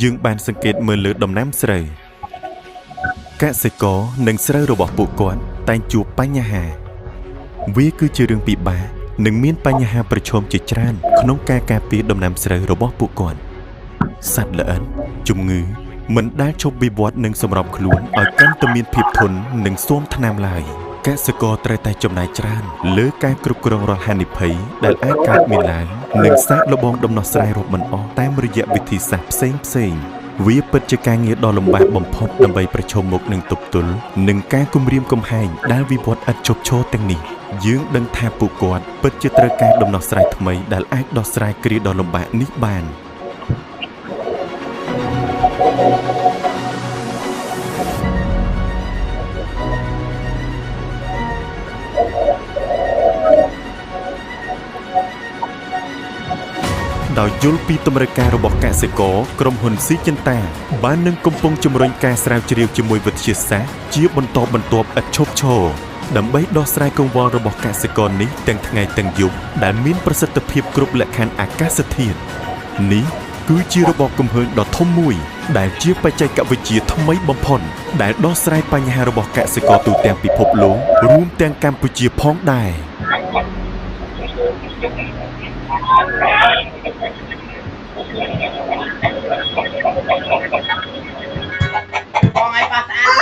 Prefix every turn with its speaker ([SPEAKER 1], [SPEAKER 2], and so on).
[SPEAKER 1] យើងបានសង្កេតមើលលើដំណាំស្រូវកសិករនិងស្រូវរបស់ពួកគាត់តែងជួបបញ្ហាវាគឺជារឿងពិបាកនិងមានបញ្ហាប្រឈមជាច្រើនក្នុងការការពារដំណាំស្រូវរបស់ពួកគាត់សត្វល្អិតជំងឺមិនដែលឈប់វិវត្តនិងសម្របខ្លួនឲ្យកាន់តែមានភាពធន់និងស៊ាំថ្នាំឡើយកសិករត្រូវតែចំណាយច្រើនលើការគ្រប់គ្រងរាល់ហានិភ័យដែលអាចកើតមានឡើងនិងសាកល្បងដំណោះស្រាយរាប់មិនអស់តាមរយៈវិធីសាស្ត្រផ្សេងៗវាពិតជាការងារដ៏លំបាកបំផុតដើម្បីប្រឈមមុខនឹងទប់ទល់នឹងការគំរាមកំហែងដែលវិវត្តឥតឈប់ឈរទាំងនេះយើងដឹងថាពួកគាត់ពិតជាត្រូវការដំណោះស្រាយថ្មីដែលអាចដោះស្រាយគ្រាដ៏លំបាកនេះបានដោយយល់ពីតម្រូវការរបស់កសិករក្រុមហ៊ុនស៊ីចិនតាបាននឹងកំពុងជំរុញការស្រាវជ្រាវជាមួយវិទ្យាសាស្ត្រជាបន្តបន្ទាប់ឥតឈប់ឈរដើម្បីដោះស្រាយកង្វល់របស់កសិករនេះទាំងថ្ងៃទាំងយប់ដែលមានប្រសិទ្ធភាពគ្រប់លក្ខខណ្ឌអាកាសធាតុនេះគឺជារបបគំហើញដ៏ធំមួយដែលជាបច្ចេកវិទ្យាថ្មីបំផុតដែលដោះស្រាយបញ្ហារបស់កសិករទូទាំងពិភពលោករួមទាំងកម្ពុជាផងដែរ
[SPEAKER 2] បងឲ្យប៉ះស្អាត